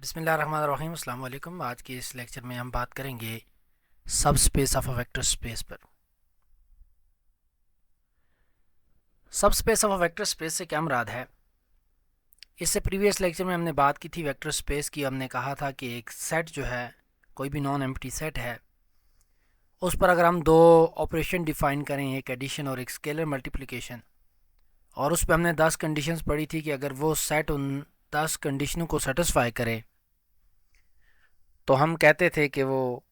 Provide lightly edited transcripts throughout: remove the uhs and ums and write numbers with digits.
बिस्मिल्लाहिर्रहमानिर्रहीम। अस्सलाम वालेकुम। आज के इस लेक्चर में हम बात करेंगे सब space of a vector space पर। सब space of a vector space से क्या मुराद है? इससे प्रीवियस लेक्चर में हमने बात की थी वेक्टर स्पेस की। हमने कहा था कि एक सेट जो है, कोई भी नॉन एम्प्टी सेट है, उस पर अगर हम दो ऑपरेशन डिफाइन करें, एक एडिशन और एक स्केलर मल्टीप्लिकेशन, और उस पर हमने 10 कंडीशंस पढ़ी थी कि अगर वो सेट उन 10 कंडीशनों को सेटिस्फाई करे तो हम कहते थे कि वो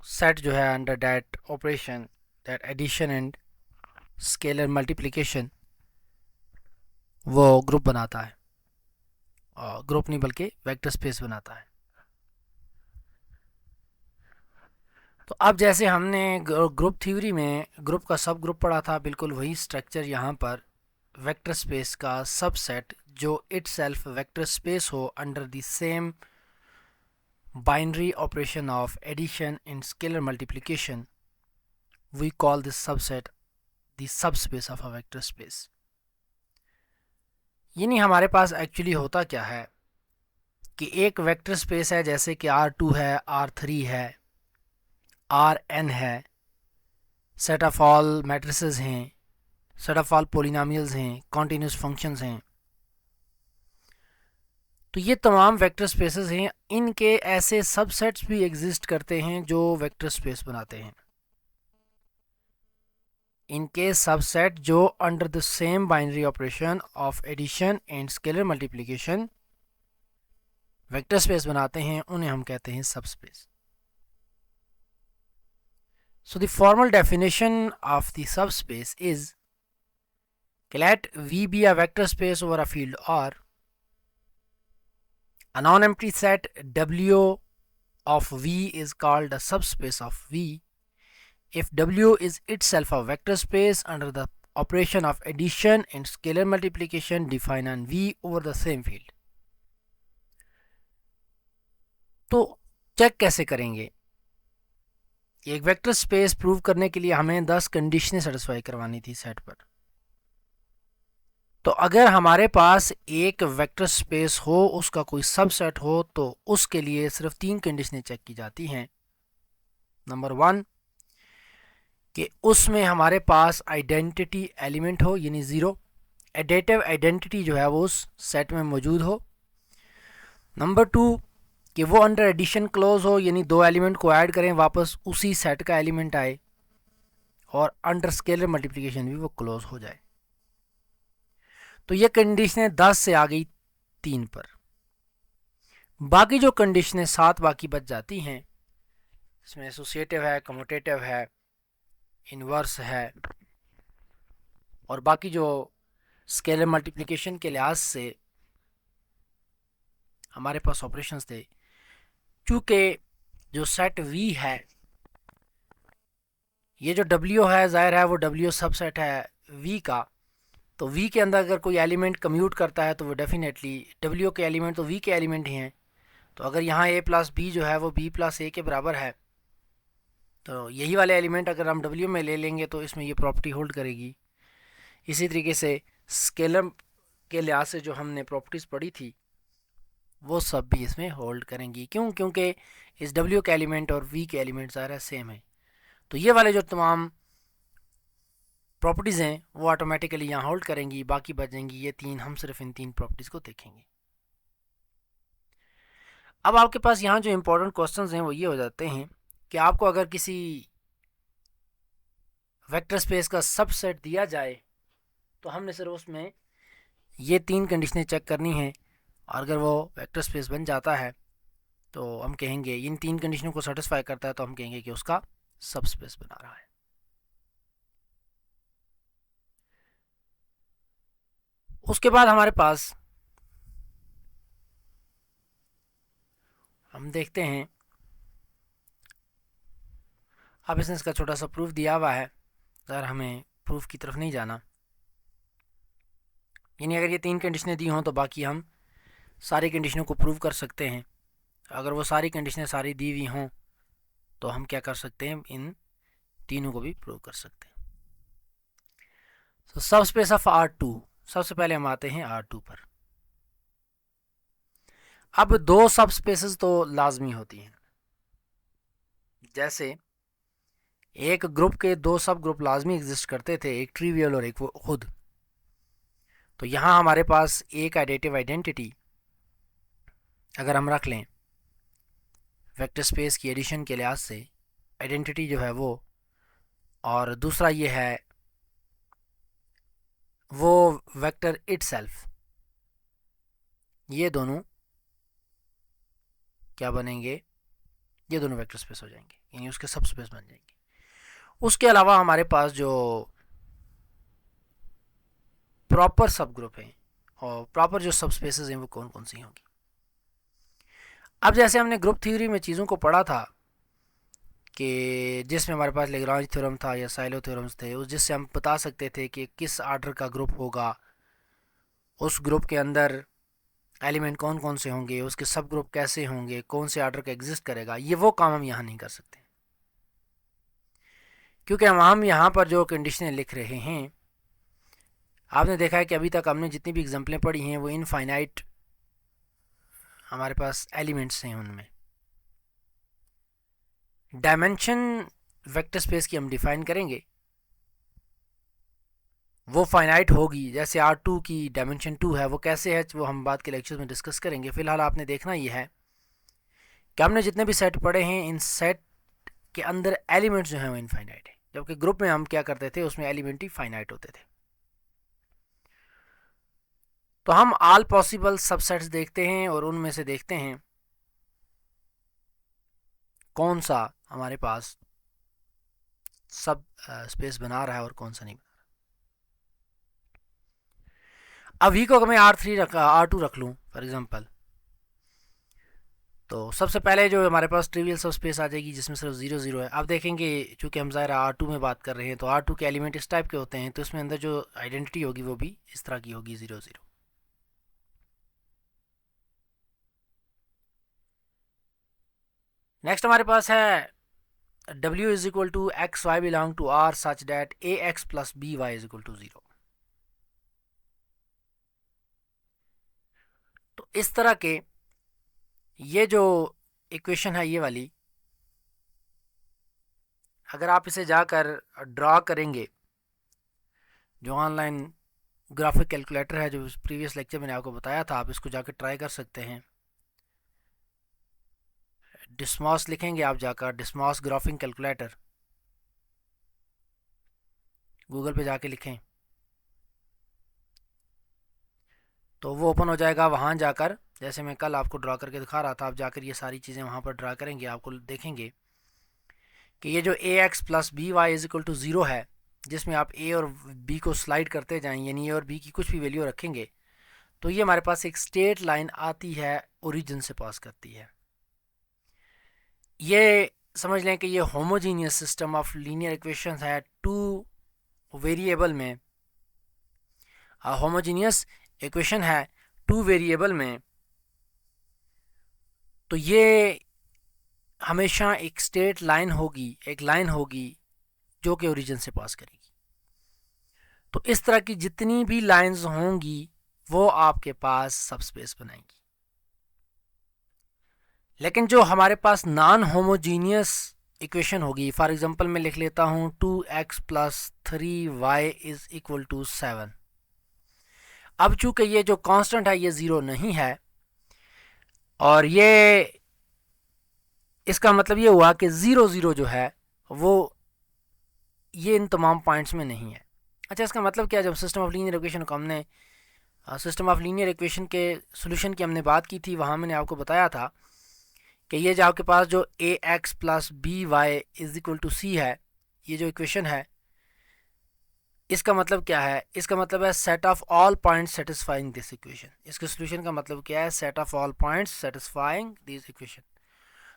सेट जो है under that operation, that addition and scalar multiplication, वो ग्रुप बनाता है। और ग्रुप नहीं बल्कि वेक्टर स्पेस बनाता है। तो अब जैसे हमने ग्रुप थ्योरी में ग्रुप का सब ग्रुप पढ़ा था, बिल्कुल वही स्ट्रक्चर यहाँ पर वेक्टर स्पेस का सबसेट जो इटसेल्फ वेक्टर स्पेस हो under the same binary operation of addition and scalar multiplication, we call this subset the subspace of a vector space. यानी हमारे पास एक्चुअली होता क्या है कि एक वेक्टर स्पेस है, जैसे कि R2 है, R3 है, Rn है, सेट ऑफ ऑल मैट्रिसेस हैं, सेट ऑफ ऑल पोलिनोमियल्स हैं, कॉन्टिन्यूस फंक्शंस हैं। तो ये तमाम वेक्टर स्पेसेस हैं। इनके ऐसे सबसेट्स भी एग्जिस्ट करते हैं जो वेक्टर स्पेस बनाते हैं। इनके सबसेट जो under the same binary operation of addition and scalar multiplication vector space बनाते हैं, उन्हें हम कहते हैं subspace. So the formal definition of the subspace is let V be a vector space over a field R. A non-empty set W of V is called a subspace of V if W is itself a vector space under the operation of addition and scalar multiplication defined on V over the same field. तो check कैसे करेंगे? एक vector space prove करने के लिए हमें 10 कंडीशनें satisfy करवानी थी सेट पर। तो अगर हमारे पास एक वेक्टर स्पेस हो, उसका कोई सबसेट हो, तो उसके लिए सिर्फ 3 कंडीशनें चेक की जाती हैं। नंबर 1 कि उसमें हमारे पास आइडेंटिटी एलिमेंट हो, यानी 0, एडेटिव आइडेंटिटी जो है वो उस सेट में मौजूद हो। नंबर 2 कि वो अंडर एडिशन क्लोज हो, यानी दो एलिमेंट को ऐड करें वापस उसी सेट का एलिमेंट आए, और अंडर स्केलर मल्टीप्लिकेशन भी वो क्लोज हो जाए। तो ये कंडीशनें 10 से आ गई 3 पर। बाकी जो कंडीशनें 7 बाकी बच जाती हैं, इसमें एसोसिएटिव है, कम्यूटेटिव है, इनवर्स है, और बाकी जो स्केलर मल्टीप्लिकेशन के लिहाज से हमारे पास ऑपरेशंस थे। चूँकि जो सेट V है, ये जो W है, जाहिर है वो W सबसेट है V का। तो V के अंदर अगर कोई एलिमेंट कम्यूट करता है तो वो डेफिनेटली W के एलिमेंट तो V के एलिमेंट ही हैं। तो अगर यहाँ A प्लस B जो है वो B प्लस A के बराबर है, तो यही वाले एलिमेंट अगर हम W में ले लेंगे तो इसमें ये प्रॉपर्टी होल्ड करेगी। इसी तरीके से स्केलर के लिहाज से जो हमने प्रॉपर्टीज़ पढ़ी थी वो सब भी इसमें होल्ड करेंगी। क्यों? क्योंकि इस W के एलिमेंट और V के एलिमेंट ज़ाहिर है सेम है। तो ये वाले जो तमाम प्रॉपर्टीज़ हैं वो ऑटोमेटिकली यहाँ होल्ड करेंगी, बाकी बचेंगी ये 3। हम सिर्फ इन 3 प्रॉपर्टीज़ को देखेंगे। अब आपके पास यहाँ जो इम्पोर्टेंट क्वेश्चंस हैं वो ये हो जाते हैं कि आपको अगर किसी वेक्टर स्पेस का सबसेट दिया जाए तो हमने सिर्फ उसमें ये 3 कंडीशनें चेक करनी हैं, और अगर वो वेक्टर स्पेस बन जाता है तो हम कहेंगे, इन 3 कंडीशनों को सेटिस्फाई करता है तो हम कहेंगे कि उसका सबस्पेस बना रहा है। उसके बाद हमारे पास हम देखते हैं, अब इसने इसका छोटा सा प्रूफ दिया हुआ है, अगर हमें प्रूफ की तरफ नहीं जाना, यानी अगर ये 3 कंडीशनें दी हों तो बाकी हम सारी कंडीशनों को प्रूव कर सकते हैं। अगर वो सारी कंडीशनें सारी दी हुई हों तो हम क्या कर सकते हैं, इन तीनों को भी प्रूव कर सकते हैं। तो सबस्पेस ऑफ R2, सबसे पहले हम आते हैं R2 पर। अब दो सब स्पेसेस तो लाजमी होती हैं, जैसे एक ग्रुप के दो सब ग्रुप लाजमी एग्जिस्ट करते थे, एक ट्रिवियल और एक वो खुद। तो यहाँ हमारे पास एक एडिटिव आइडेंटिटी अगर हम रख लें वेक्टर स्पेस की एडिशन के लिहाज से, आइडेंटिटी जो है वो, और दूसरा ये है वो वेक्टर इटसेल्फ, ये दोनों क्या बनेंगे, ये दोनों वेक्टर स्पेस हो जाएंगे, यानी उसके सब स्पेस बन जाएंगे। उसके अलावा हमारे पास जो प्रॉपर सब ग्रुप हैं और प्रॉपर जो सब स्पेसेस हैं वो कौन कौन सी होंगी। अब जैसे हमने ग्रुप थ्योरी में चीज़ों को पढ़ा था कि जिसमें हमारे पास लेग्रांज थ्योरम था या साइलो थ्योरम्स थे, उस जिससे हम बता सकते थे कि किस आर्डर का ग्रुप होगा, उस ग्रुप के अंदर एलिमेंट कौन कौन से होंगे, उसके सब ग्रुप कैसे होंगे, कौन से आर्डर का एग्जिस्ट करेगा। ये वो काम हम यहाँ नहीं कर सकते, क्योंकि हम यहाँ पर जो कंडीशनें लिख रहे हैं, आपने देखा है कि अभी तक हमने जितनी भी एग्जाम्पलें पढ़ी हैं वो इनफाइनाइट हमारे पास एलिमेंट्स हैं। उनमें डायमेंशन वेक्टर स्पेस की हम डिफाइन करेंगे, वो फाइनाइट होगी। जैसे R2 की डायमेंशन 2 है, वो कैसे है वो हम बाद के लेक्चर्स में डिस्कस करेंगे। फिलहाल आपने देखना ये है कि हमने जितने भी सेट पढ़े हैं, इन सेट के अंदर एलिमेंट्स जो हैं वो इनफाइनाइट है, जबकि ग्रुप में हम क्या करते थे, उसमें एलिमेंट ही फाइनाइट होते थे। तो हम ऑल पॉसिबल सबसेट्स देखते हैं और उनमें से देखते हैं कौन सा हमारे पास सब स्पेस बना रहा है और कौन सा नहीं बना रहा। अब वी को मैं R2 रख लूँ फॉर एग्जांपल, तो सबसे पहले जो हमारे पास ट्रिवियल सब स्पेस आ जाएगी जिसमें सिर्फ 0 0 है। अब देखेंगे चूँकि हम ज़ाहिर R2 में बात कर रहे हैं, तो R2 के एलिमेंट इस टाइप के होते हैं, तो इसमें अंदर जो आइडेंटिटी होगी वो भी इस तरह की होगी, 0 0। नेक्स्ट हमारे पास है W is equal to x y belong to R such that AX plus BY is equal to 0। तो इस तरह के ये जो इक्वेशन है ये वाली, अगर आप इसे जाकर ड्रा करेंगे, जो ऑनलाइन ग्राफिक कैलकुलेटर है जो प्रीवियस लेक्चर मैंने आपको बताया था, आप इसको जाकर ट्राई कर सकते हैं। डिस्मॉस लिखेंगे आप जाकर, डिस्मॉस ग्राफिक कैलकुलेटर, गूगल पे जाके लिखें तो वो ओपन हो जाएगा। वहाँ जाकर जैसे मैं कल आपको ड्रा करके दिखा रहा था, आप जाकर ये सारी चीज़ें वहाँ पर ड्रा करेंगे, आपको देखेंगे कि ये जो AX plus BY is equal to 0 है, जिसमें आप A और B को स्लाइड करते जाएं, यानी A और B की कुछ भी वैल्यू रखेंगे, तो ये हमारे पास एक स्ट्रेट लाइन आती है, ओरिजिन से पास करती है। ये समझ लें कि ये homogeneous system of linear equation है, टू वेरिएबल में होमोजीनियस इक्वेशन है, टू वेरिएबल में। तो ये हमेशा एक स्ट्रेट लाइन होगी, एक लाइन होगी जो कि ओरिजिन से पास करेगी। तो इस तरह की जितनी भी लाइंस होंगी वो आपके पास सबस्पेस बनाएंगी। लेकिन जो हमारे पास नॉन होमोजीनियस इक्वेशन होगी, फॉर एग्जांपल मैं लिख लेता हूं 2x plus 3y is equal to 7। अब चूंकि ये जो कांस्टेंट है ये 0 नहीं है, और ये इसका मतलब ये हुआ कि 0 0 जो है वो ये इन तमाम पॉइंट्स में नहीं है। अच्छा, इसका मतलब क्या, जब सिस्टम ऑफ लीनियर इक्वेशन को हमने सिस्टम ऑफ लीनियर इक्वेशन के सोल्यूशन की हमने बात की थी, वहाँ मैंने आपको बताया था कि ये जो आपके पास जो AX plus BY is equal to C है, ये जो इक्वेशन है, इसका मतलब क्या है, इसका मतलब है set of all points satisfying this equation. इसके सोल्यूशन का मतलब क्या है, set of all points satisfying this equation.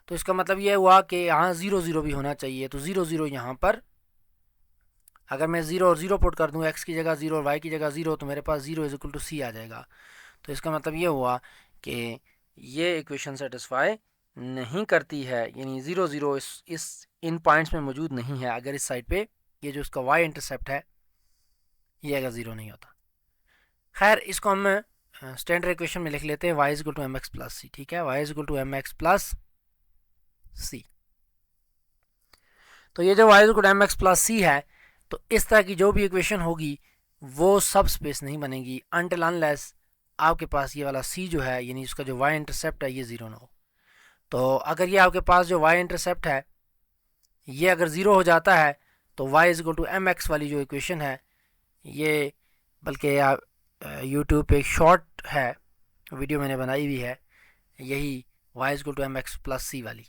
तो इसका मतलब ये हुआ कि यहाँ 0 0 भी होना चाहिए, तो 0 0 यहाँ पर अगर मैं 0 और 0 पुट कर दूँ, x की जगह 0 और y की जगह 0, तो मेरे पास 0 इज इक्वल टू C आ जाएगा। तो इसका मतलब ये हुआ कि ये इक्वेशन सेटिस्फाई नहीं करती है, यानी 0 0 इस इन पॉइंट्स में मौजूद नहीं है। अगर इस साइड पे ये जो इसका y इंटरसेप्ट है ये अगर 0 नहीं होता। खैर, इसको हम स्टैंडर्ड इक्वेशन में लिख लेते हैं y is equal to M X plus C. ठीक है, y is equal to M X plus C. तो ये जो y is equal to M X plus C है, तो इस तरह की जो भी इक्वेशन होगी वो सब स्पेस नहीं बनेगी अनटिल अनलेस आपके पास ये वाला c जो है, यानी उसका जो y इंटरसेप्ट है, ये ज़ीरो ना हो। तो अगर ये आपके पास जो y इंटरसेप्ट है ये अगर ज़ीरो हो जाता है तो y is equal to M x वाली जो इक्वेशन है ये, बल्कि आप यूट्यूब पे एक शॉर्ट है, वीडियो मैंने बनाई हुई है, यही y is equal to M X plus C वाली।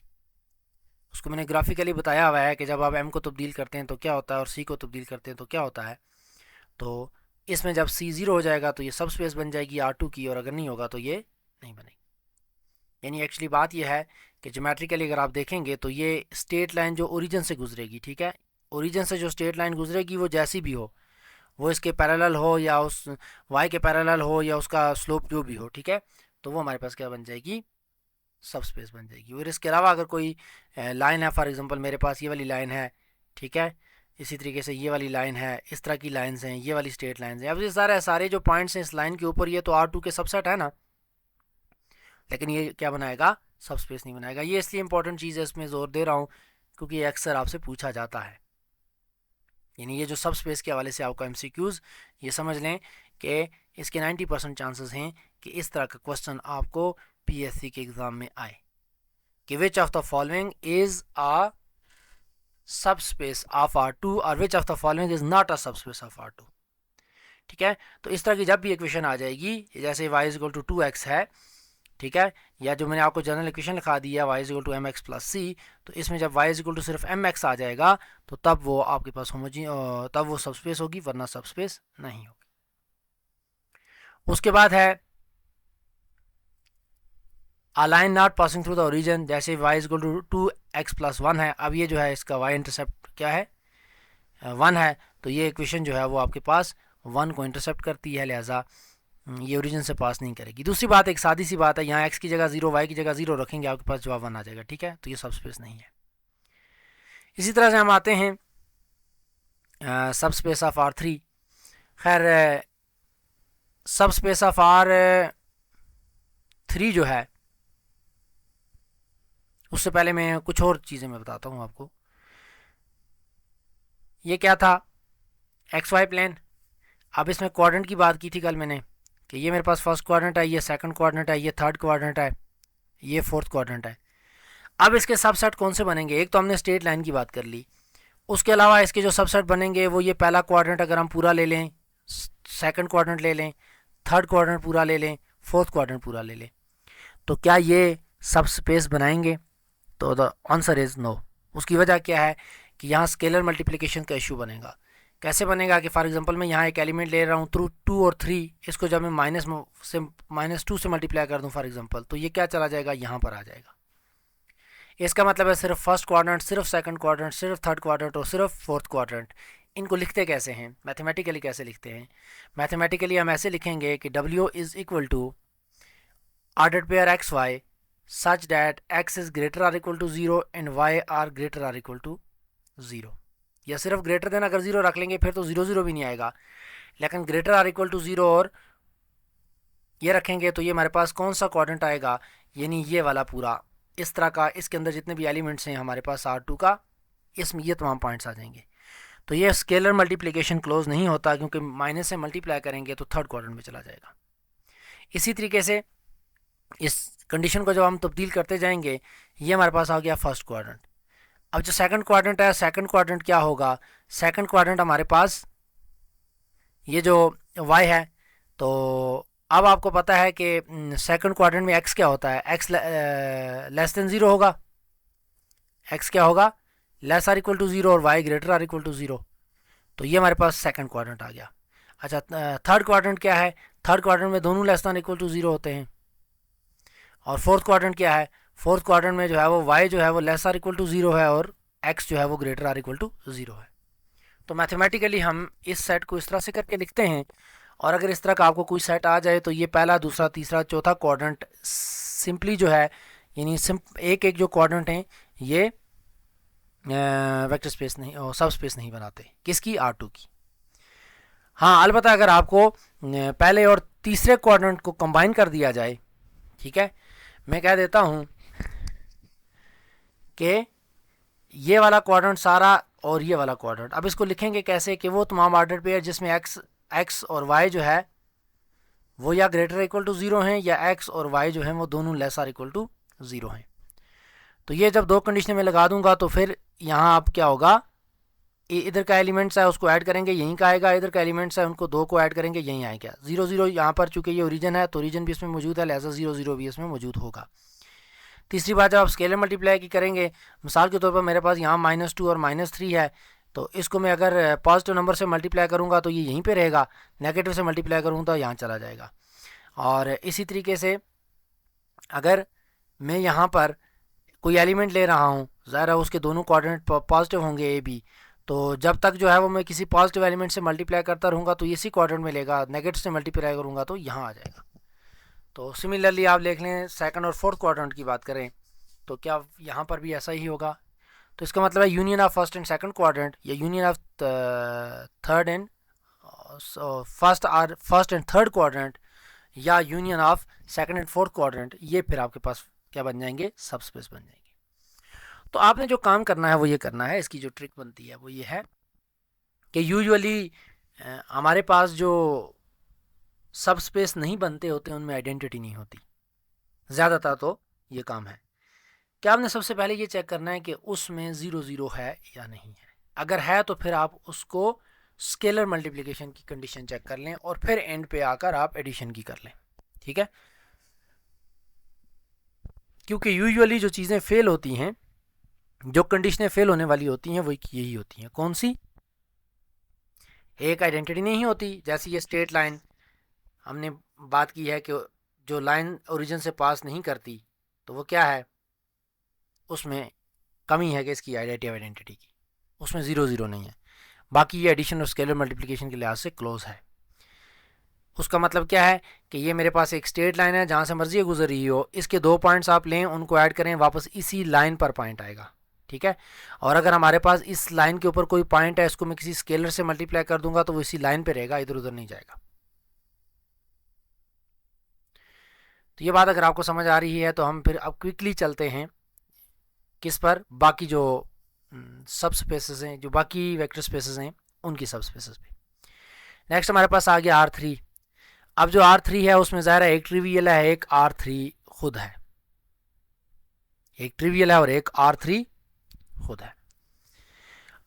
उसको मैंने ग्राफिकली बताया हुआ है कि जब आप m को तब्दील करते हैं तो क्या होता है और c को तब्दील करते हैं तो क्या होता है। तो इसमें जब c ज़ीरो हो जाएगा तो ये सब स्पेस बन जाएगी R2 की, और अगर नहीं होगा तो ये नहीं बनेगी। यानी एक्चुअली बात ये है कि ज्योमेट्रिकली अगर आप देखेंगे तो ये स्ट्रेट लाइन जो ओरिजिन से गुजरेगी, ठीक है, ओरिजिन से जो स्ट्रेट लाइन गुजरेगी वो जैसी भी हो, वो इसके पैरेलल हो या उस y के पैरेलल हो या उसका स्लोप जो भी हो, ठीक है, तो वो हमारे पास क्या बन जाएगी, सब स्पेस बन जाएगी। और इसके अलावा अगर कोई लाइन है, फॉर एग्जांपल मेरे पास ये वाली लाइन है, ठीक है, इसी तरीके से ये वाली लाइन है, इस तरह की लाइंस हैं, ये वाली स्ट्रेट लाइंस हैं। अब ये सारे जो पॉइंट्स हैं इस लाइन के ऊपर, ये तो R2 के सबसेट है ना, लेकिन ये क्या बनाएगा, सब स्पेस नहीं बनाएगा। ये इसलिए इंपॉर्टेंट चीज़ है, इसमें जोर दे रहा हूँ क्योंकि ये अक्सर आपसे पूछा जाता है। यानी ये जो सब स्पेस के हवाले से आपका MCQs, ये समझ लें कि इसके 90% चांसेस हैं कि इस तरह का क्वेश्चन आपको PSC के एग्ज़ाम में आए कि विच of the following is a subspace of R2 और विच of the following is not a subspace of R2। ठीक है, तो इस तरह की जब भी इक्वेशन आ जाएगी, जैसे y is equal to 2x है, ठीक है, या जो मैंने आपको जनरल इक्वेशन लिखा दी है y is equal to M X plus C, तो इसमें जब y इज इक्वल टू सिर्फ एम एक्स आ जाएगा तो तब वो आपके पास तब वो सब स्पेस होगी, वरना सब स्पेस नहीं होगी। उसके बाद है a line not passing through the origin, जैसे y is equal to 2x plus 1 है। अब ये जो है इसका y इंटरसेप्ट क्या है, 1 है, तो ये इक्वेशन जो है वो आपके पास 1 को इंटरसेप्ट करती है, लिहाजा ये ओरिजिन से पास नहीं करेगी। दूसरी बात, एक सादी सी बात है, यहाँ x की जगह 0, y की जगह 0 रखेंगे, आपके पास जवाब 1 आ जाएगा। ठीक है, तो ये सब स्पेस नहीं है। इसी तरह से हम आते हैं सब स्पेस ऑफ R3। खैर सब स्पेस ऑफ R3 जो है, उससे पहले मैं कुछ और चीज़ें मैं बताता हूँ आपको। ये क्या था, XY प्लेन। अब इसमें क्वाड्रेंट की बात की थी कल मैंने कि ये मेरे पास फर्स्ट क्वाड्रेंट है, ये सेकंड क्वाड्रेंट है, ये थर्ड क्वाड्रेंट है, ये फोर्थ क्वाड्रेंट है। अब इसके सबसेट कौन से बनेंगे, एक तो हमने स्ट्रेट लाइन की बात कर ली, उसके अलावा इसके जो सबसेट बनेंगे वो ये पहला क्वाड्रेंट अगर हम पूरा ले लें, सेकंड क्वाड्रेंट ले लें, थर्ड क्वाड्रेंट पूरा ले लें, फोर्थ क्वाड्रेंट पूरा ले लें, तो क्या ये सब स्पेस बनाएंगे? तो द आंसर इज़ नो। उसकी वजह क्या है कि यहाँ स्केलर मल्टीप्लिकेशन का इशू बनेगा। कैसे बनेगा कि फॉर एग्जांपल मैं यहाँ एक एलिमेंट ले रहा हूँ थ्रू 2 और 3, इसको जब मैं -2 से मल्टीप्लाई कर दूँ फॉर एग्जांपल, तो ये क्या चला जाएगा, यहाँ पर आ जाएगा। इसका मतलब है सिर्फ फर्स्ट क्वाड्रेंट, सिर्फ सेकंड क्वाड्रेंट, सिर्फ थर्ड क्वाड्रेंट और सिर्फ फोर्थ क्वाड्रेंट। इनको लिखते कैसे हैं, मैथमेटिकली कैसे लिखते हैं? मैथमेटिकली हम ऐसे लिखेंगे कि W is equal to ordered pair XY such that X is greater or equal to 0 and Y are greater or equal to 0। या सिर्फ ग्रेटर देन अगर 0 रख लेंगे फिर तो 0 0 भी नहीं आएगा, लेकिन ग्रेटर आर इक्वल टू 0 और ये रखेंगे तो ये हमारे पास कौन सा क्वाड्रेंट आएगा, यानी ये वाला पूरा इस तरह का, इसके अंदर जितने भी एलिमेंट्स हैं हमारे पास R2 का, इसमें ये तमाम पॉइंट्स आ जाएंगे। तो ये स्केलर मल्टीप्लिकेशन क्लोज नहीं होता, क्योंकि माइनस से मल्टीप्लाई करेंगे तो थर्ड क्वाड्रेंट में चला जाएगा। इसी तरीके से इस कंडीशन को जब हम तब्दील करते जाएंगे, ये हमारे पास आ गया फर्स्ट क्वाड्रेंट। अब जो सेकंड क्वाड्रेंट है, सेकंड क्वाड्रेंट क्या होगा, सेकंड क्वाड्रेंट हमारे पास ये जो Y है, तो अब आपको पता है कि सेकंड क्वाड्रेंट में x क्या होता है, x लेस देन 0 होगा, x क्या होगा, लेस आर इक्वल टू 0 और y greater or equal to 0। तो ये हमारे पास सेकंड क्वाड्रेंट आ गया। अच्छा, थर्ड क्वाड्रेंट क्या है, थर्ड क्वाड्रेंट में दोनों लेस देन इक्वल टू 0 होते हैं। और फोर्थ क्वाड्रेंट क्या है, फोर्थ क्वाड्रेंट में जो है वो y जो है वो लेस आर इक्वल टू 0 है और x जो है वो ग्रेटर आर इक्वल टू 0 है। तो मैथमेटिकली हम इस सेट को इस तरह से करके लिखते हैं, और अगर इस तरह का आपको कोई सेट आ जाए तो ये पहला, दूसरा, तीसरा, चौथा क्वाड्रेंट सिंपली जो है, यानी एक एक जो क्वाड्रेंट हैं ये वेक्टर स्पेस नहीं और सब स्पेस नहीं बनाते, किसकी, R2 की। हाँ, अलबत्ता अगर आपको पहले और तीसरे क्वाड्रेंट को कंबाइन कर दिया जाए, ठीक है, मैं कह देता हूँ कि ये वाला क्वाड्रेंट सारा और ये वाला क्वाड्रेंट, अब इसको लिखेंगे कैसे कि वो तमाम ऑर्डर पेयर जिसमें एक्स और वाई जो है वो या ग्रेटर इक्वल टू ज़ीरो हैं, या एक्स और वाई जो हैं वो दोनों less or equal to zero हैं। तो ये जब दो कंडीशन में लगा दूंगा तो फिर यहाँ अब क्या होगा, इधर का एलिमेंट्स है उसको ऐड करेंगे यहीं का आएगा, इधर का एलिमेंट्स है उनको दो को ऐड करेंगे यहीं आएगा। 0 0 यहाँ पर चूंकि ये ओरिजिन है तो ओरिजिन भी इसमें मौजूद है, लिहाजा 0 0 भी इसमें मौजूद होगा। तीसरी बात, जब आप स्केलर मल्टीप्लाई की करेंगे, मिसाल के तौर पर मेरे पास यहाँ -2 और -3 है, तो इसको मैं अगर पॉजिटिव नंबर से मल्टीप्लाई करूँगा तो ये यहीं पे रहेगा, नेगेटिव से मल्टीप्लाई करूँगा तो यहाँ चला जाएगा। और इसी तरीके से अगर मैं यहाँ पर कोई एलिमेंट ले रहा हूँ, ज़ाहिर है उसके दोनों कोऑर्डिनेट पॉजिटिव होंगे ए बी, तो जब तक जो है वो मैं किसी पॉजिटिव एलिमेंट से मल्टीप्लाई करता रहूँगा तो इसी कोऑर्डिनेट में लेगा, नेगेटिव से मल्टीप्लाई करूँगा तो यहाँ आ जाएगा। तो सिमिलरली आप देख लें सेकंड और फोर्थ क्वाड्रेंट की बात करें तो क्या यहाँ पर भी ऐसा ही होगा। तो इसका मतलब है union of first and second quadrant या union of third and first and third quadrant या union of second and fourth quadrant, ये फिर आपके पास क्या बन जाएंगे, सब स्पेस बन जाएंगे। तो आपने जो काम करना है वो ये करना है, इसकी जो ट्रिक बनती है वो ये है कि यूजुअली हमारे पास जो सब स्पेस नहीं बनते होते उनमें आइडेंटिटी नहीं होती, ज़्यादातर तो ये काम है कि आपने सबसे पहले ये चेक करना है कि उसमें 0 0 है या नहीं है। अगर है तो फिर आप उसको स्केलर मल्टीप्लिकेशन की कंडीशन चेक कर लें और फिर एंड पे आकर आप एडिशन की कर लें, ठीक है। क्योंकि यूजुअली जो चीज़ें फेल होती हैं, जो कंडीशनें फेल होने वाली होती हैं वो यही होती हैं। कौन सी? एक आइडेंटिटी नहीं होती, जैसे ये स्ट्रेट लाइन हमने बात की है कि जो लाइन ओरिजिन से पास नहीं करती तो वो क्या है, उसमें कमी है कि इसकी आइडेंटिटी की, उसमें 0 0 नहीं है, बाकी ये एडिशन और स्केलर मल्टीप्लिकेशन के लिहाज से क्लोज है। उसका मतलब क्या है कि ये मेरे पास एक स्ट्रेट लाइन है जहाँ से मर्जी गुजर रही हो, इसके दो पॉइंट्स आप लें उनको ऐड करें वापस इसी लाइन पर पॉइंट आएगा, ठीक है। और अगर हमारे पास इस लाइन के ऊपर कोई पॉइंट है, इसको मैं किसी स्केलर से मल्टीप्लाई कर दूंगा तो वो इसी लाइन पे रहेगा, इधर उधर नहीं जाएगा। तो ये बात अगर आपको समझ आ रही है तो हम फिर अब क्विकली चलते हैं किस पर, बाकी जो सब स्पेसेस हैं, जो बाकी वेक्टर स्पेसेस हैं उनकी सब स्पेसेस पे। नेक्स्ट हमारे पास आ गया R3। अब जो R3 है उसमें ज़ाहिर है एक ट्रिवियल है, एक R3 खुद है, एक ट्रिवियल है और एक R3 खुद है।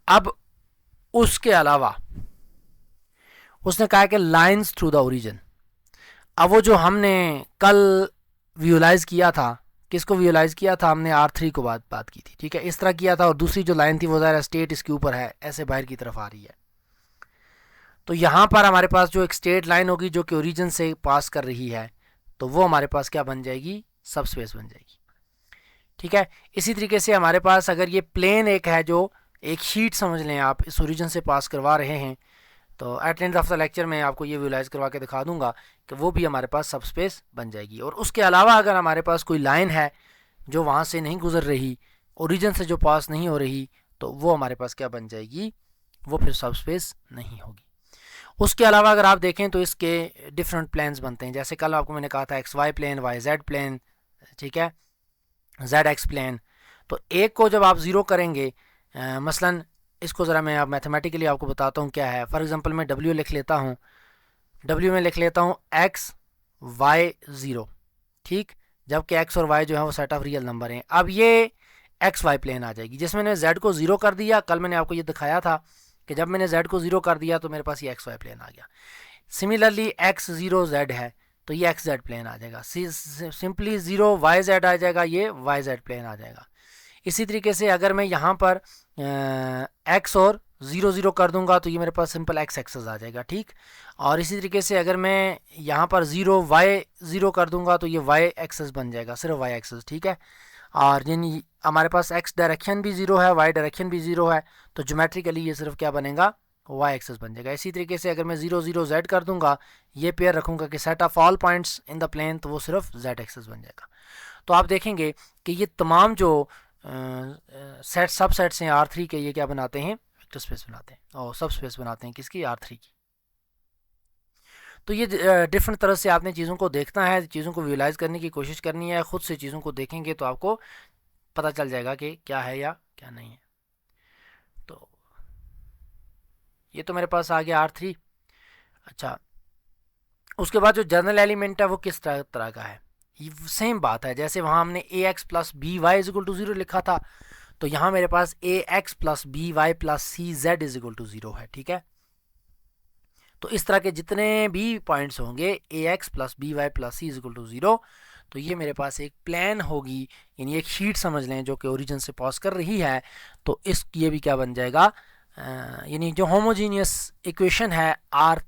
अब उसके अलावा उसने कहा कि लाइंस थ्रू द ओरिजिन। अब वो जो हमने कल विजुलाइज किया था, किसको विजुलाइज किया था हमने, R3 को बात की थी, ठीक है, इस तरह किया था। और दूसरी जो लाइन थी वो ज़रा स्टेट इसके ऊपर है, ऐसे बाहर की तरफ आ रही है। तो यहाँ पर हमारे पास जो एक स्टेट लाइन होगी जो कि ओरिजिन से पास कर रही है, तो वो हमारे पास क्या बन जाएगी, सब स्पेस बन जाएगी, ठीक है। इसी तरीके से हमारे पास अगर ये प्लेन एक है, जो एक शीट समझ लें आप, इस ओरिजिन से पास करवा रहे हैं, तो at end of the lecture में आपको ये विजुलाइज करवा के दिखा दूंगा कि वो भी हमारे पास सब स्पेस बन जाएगी। और उसके अलावा अगर हमारे पास कोई लाइन है जो वहाँ से नहीं गुजर रही, ओरिजिन से जो पास नहीं हो रही, तो वो हमारे पास क्या बन जाएगी, वो फिर सब स्पेस नहीं होगी। उसके अलावा अगर आप देखें तो इसके डिफरेंट प्लेन्स बनते हैं, जैसे कल आपको मैंने कहा था XY प्लेन, YZ प्लेन, ठीक है, ZX प्लेन। तो एक को जब आप ज़ीरो करेंगे, मसलन इसको ज़रा मैं आप मैथमेटिकली आपको बताता हूँ क्या है। फॉर एग्जांपल मैं W लिख लेता हूँ, W में लिख लेता हूँ X Y 0, ठीक, जबकि X और Y जो है वो सेट ऑफ रियल नंबर हैं। अब ये XY प्लेन आ जाएगी, जिसमें मैंने Z को ज़ीरो कर दिया, कल मैंने आपको ये दिखाया था कि जब मैंने Z को ज़ीरो कर दिया तो मेरे पास ये XY प्लेन आ गया। सिमिलरली X 0 Z है तो ये XZ प्लेन आ जाएगा, सिंपली 0 YZ आ जाएगा, ये YZ प्लेन आ जाएगा। इसी तरीके से अगर मैं यहाँ पर x और 0 0 कर दूंगा तो ये मेरे पास सिंपल x एक्सेस आ जाएगा, ठीक। और इसी तरीके से अगर मैं यहाँ पर 0 y 0 कर दूंगा तो ये y एक्सेस बन जाएगा, सिर्फ y एक्सेस, ठीक है। और यानी हमारे पास x डायरेक्शन भी 0 है, y डायरेक्शन भी 0 है, तो ज्योमेट्रिकली ये सिर्फ क्या बनेगा, y एक्सेस बन जाएगा। इसी तरीके से अगर मैं 0 0 z कर दूंगा, ये पेयर रखूँगा कि set of all points in the plane, तो वो सिर्फ z एक्सेस बन जाएगा। तो आप देखेंगे कि ये तमाम जो सेट सब सेट्स हैं R3 के, ये क्या बनाते हैं, वेक्टर स्पेस बनाते हैं और सब स्पेस बनाते हैं किसकी, R3 की। तो ये डिफरेंट तरह से आपने चीज़ों को देखना है, चीज़ों को विजुलाइज करने की कोशिश करनी है। ख़ुद से चीज़ों को देखेंगे तो आपको पता चल जाएगा कि क्या है या क्या नहीं है। तो ये तो मेरे पास आ गया R3। अच्छा, उसके बाद जो जर्नल एलिमेंट है वो किस तरह का है, सेम बात है जैसे वहाँ हमने A X plus B Y is equal to 0 लिखा था, तो यहाँ मेरे पास A X plus B Y plus C Z is equal to 0 है। ठीक है, तो इस तरह के जितने भी पॉइंट्स होंगे A X plus B Y plus C is equal to 0, तो ये मेरे पास एक प्लान होगी, यानी एक शीट समझ लें जो कि ओरिजिन से पॉज कर रही है। तो इस ये भी क्या बन जाएगा, यानी जो होमोजीनियस इक्वेशन है आर